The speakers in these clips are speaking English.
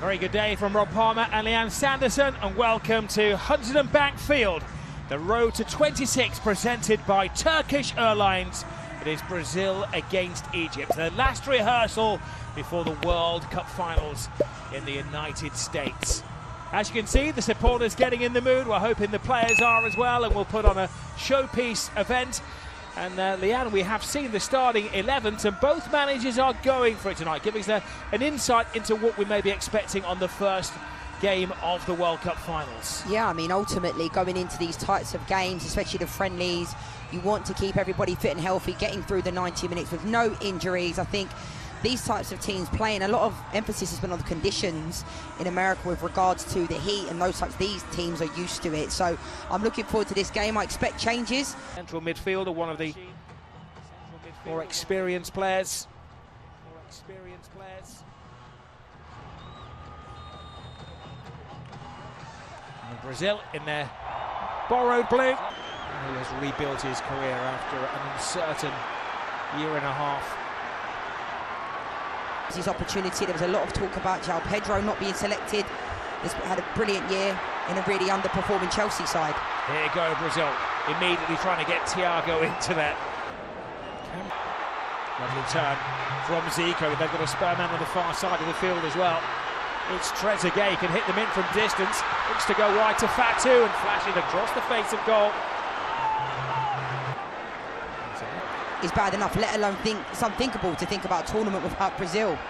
Very good day from Rob Palmer and Leanne Sanderson, and welcome to Hunsdon Bank Field. The road to 26 presented by Turkish Airlines. It is Brazil against Egypt. The last rehearsal before the World Cup finals in the United States. As you can see, the supporters getting in the mood. We're hoping the players are as well, and we'll put on a showpiece event. And Leanne, we have seen the starting 11s, and both managers are going for it tonight, giving us an insight into what we may be expecting on the first game of the World Cup finals. Yeah, I mean, ultimately going into these types of games, especially the friendlies, you want to keep everybody fit and healthy, getting through the 90 minutes with no injuries. I think these types of teams playing, a lot of emphasis has been on the conditions in America with regards to the heat and those types. These teams are used to it, so I'm looking forward to this game. I expect changes. Central midfielder, one of the more experienced players. And Brazil in their borrowed blue. He has rebuilt his career after an uncertain year and a half. His opportunity. There was a lot of talk about João Pedro not being selected. He's had a brilliant year in a really underperforming Chelsea side. Here you go, Brazil, immediately trying to get Thiago into that. Lovely turn from Zico. They've got a spare man on the far side of the field as well. It's Trezeguet, can hit them in from distance. Looks to go wide to Fatu and flashing across the face of goal. Is bad enough, let alone it's unthinkable to think about a tournament without Brazil. Well,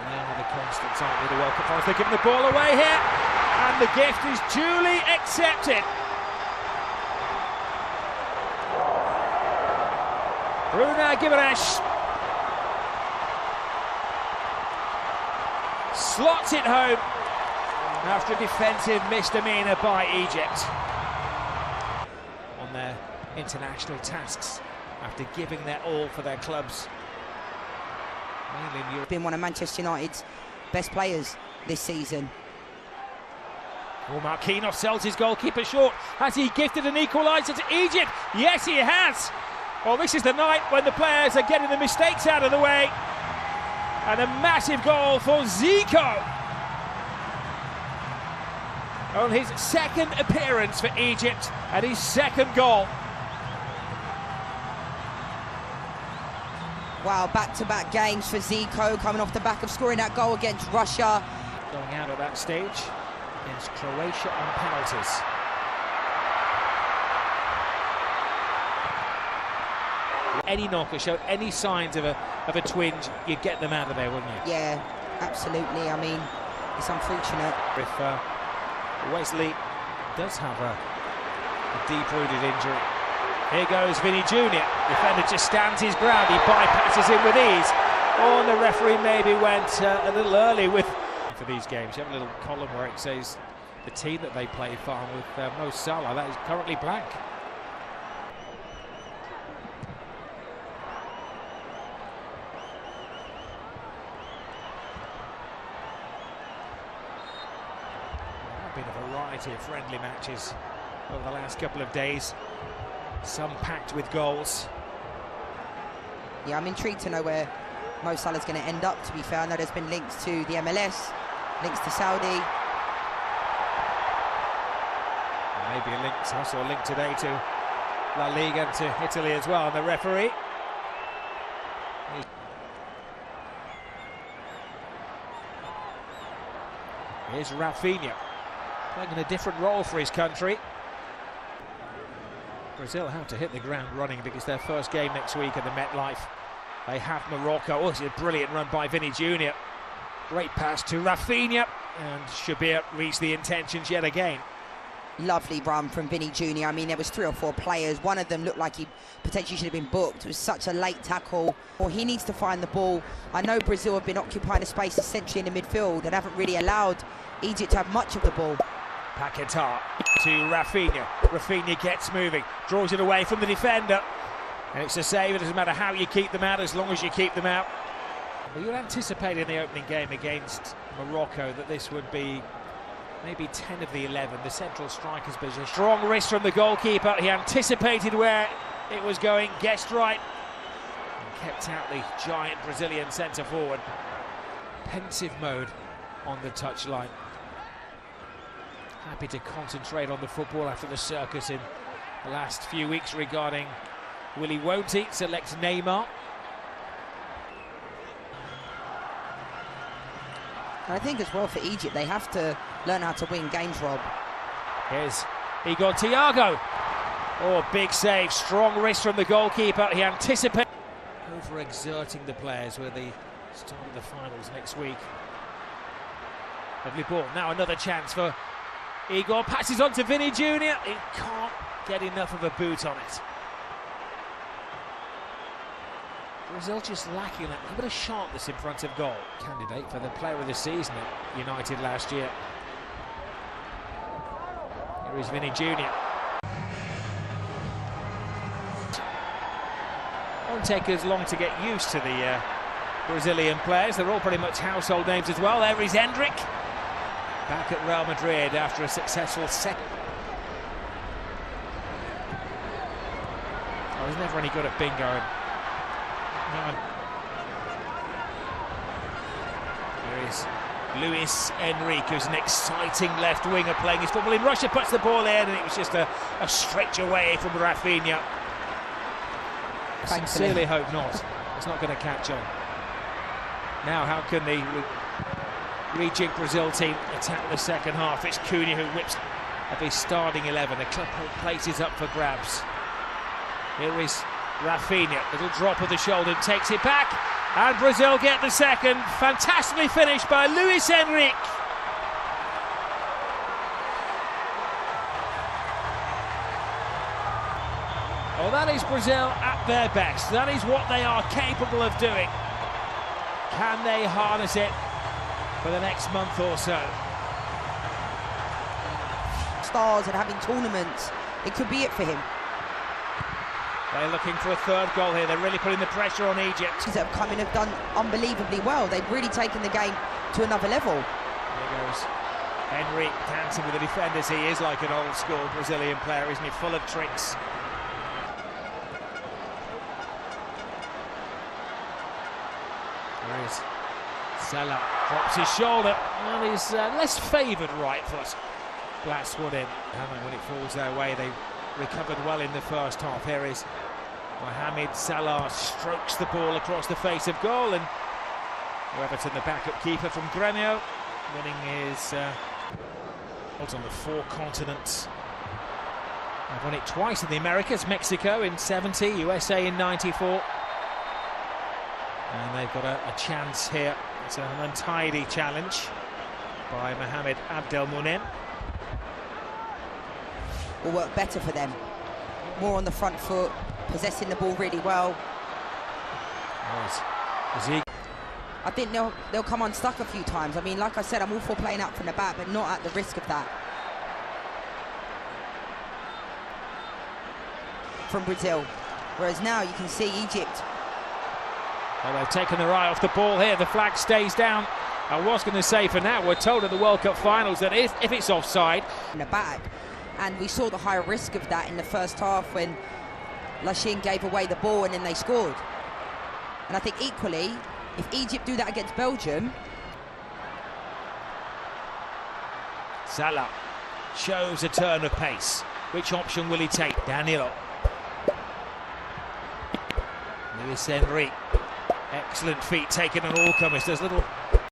they are the constants, aren't they, the World Cup finals? They're giving the ball away here, and the gift is duly accepted. Bruno Guimaraes slots it home after a defensive misdemeanor by Egypt. Their international tasks after giving their all for their clubs. Been one of Manchester United's best players this season. Well, Marquinhos sells his goalkeeper short. Has he gifted an equaliser to Egypt? Yes, he has. Well, this is the night when the players are getting the mistakes out of the way. And a massive goal for Zico. On his second appearance for Egypt and his second goal. Wow, back-to-back games for Zico, coming off the back of scoring that goal against Russia. Going out at that stage against Croatia on penalties. Any knocker showed any signs of a twinge, you'd get them out of there, wouldn't you? Yeah, absolutely. I mean, it's unfortunate. If Wesley does have a deep-rooted injury. Here goes Vinny Jr. Defender just stands his ground. He bypasses him with ease. Oh, and the referee maybe went a little early with for these games. You have a little column where it says the team that they play for with Mo Salah. That is currently blank. Been a variety of friendly matches over the last couple of days, some packed with goals. Yeah, I'm intrigued to know where Mo Salah's going to end up, to be fair. I know there's been links to the MLS, links to Saudi. Maybe a link, I saw a link today to La Liga and to Italy as well, and the referee. Here's Rafinha. Playing in a different role for his country. Brazil have to hit the ground running because their first game next week at the MetLife. They have Morocco. Oh, it's a brilliant run by Vinny Jr. Great pass to Rafinha, and Shabir reached the intentions yet again. Lovely run from Vinny Jr. I mean, there was 3 or 4 players. One of them looked like he potentially should have been booked. It was such a late tackle. Well, he needs to find the ball. I know Brazil have been occupying a space essentially in the midfield and haven't really allowed Egypt to have much of the ball. Paquetá to Rafinha. Rafinha gets moving, draws it away from the defender, and it's a save. It doesn't matter how you keep them out, as long as you keep them out. Well, you'd anticipate in the opening game against Morocco that this would be maybe 10 of the 11, the central striker's position. Strong wrist from the goalkeeper. He anticipated where it was going, guessed right, and kept out the giant Brazilian centre forward. Pensive mode on the touchline. Happy to concentrate on the football after the circus in the last few weeks regarding will he, won't he, select Neymar. I think as well for Egypt, they have to learn how to win games, Rob. Here's Igor Thiago. Oh, big save, strong wrist from the goalkeeper. He anticipates overexerting the players with the start of the finals next week. Lovely ball, now another chance for Igor, passes on to Vinny Jr. He can't get enough of a boot on it. Brazil just lacking that little bit of sharpness in front of goal. Candidate for the player of the season at United last year. Here is Vinny Jr. Won't take as long to get used to the Brazilian players. They're all pretty much household names as well. There is Endrick, back at Real Madrid after a successful second. Oh, he's never any good at bingo. Here is Luis Enrique, who's an exciting left winger playing his football in Russia, puts the ball in, and it was just a stretch away from Rafinha. Sincerely hope not. It's not going to catch on. Now, how can the rejig Brazil team attack the second half? It's Cunha who whips up his starting 11. A couple of places up for grabs. Here is Rafinha, little drop of the shoulder, takes it back, and Brazil get the second. Fantastically finished by Luis Enrique. Well, that is Brazil at their best. That is what they are capable of doing. Can they harness it for the next month or so? Stars and having tournaments, it could be it for him. They're looking for a third goal here. They're really putting the pressure on Egypt. That have come in have done unbelievably well. They've really taken the game to another level. There goes Enrique dancing with the defenders. He is like an old school Brazilian player, isn't he? Full of tricks. There is Salah, drops his shoulder. Well, he's less favoured right foot. Blasts one in. And when it falls their way, they recovered well in the first half. Here is Mohamed Salah, strokes the ball across the face of goal, and Everton, the backup keeper from Grêmio, winning his on the 4 continents. They've won it twice in the Americas, Mexico in '70, USA in '94. And they've got a chance here. It's an untidy challenge by Mohamed Abdelmounem. Will work better for them. More on the front foot, possessing the ball really well. I think they'll come unstuck a few times. I mean, like I said, I'm all for playing out from the back, but not at the risk of that. From Brazil. Whereas now you can see Egypt. Well, they've taken their eye off the ball here. The flag stays down. I was going to say for now, we're told at the World Cup finals that if it's offside. In the back. And we saw the high risk of that in the first half when Lachin gave away the ball and then they scored. And I think equally, if Egypt do that against Belgium... Salah shows a turn of pace. Which option will he take? Danilo. Luis Enrique. Excellent feet taken on all comers. There's little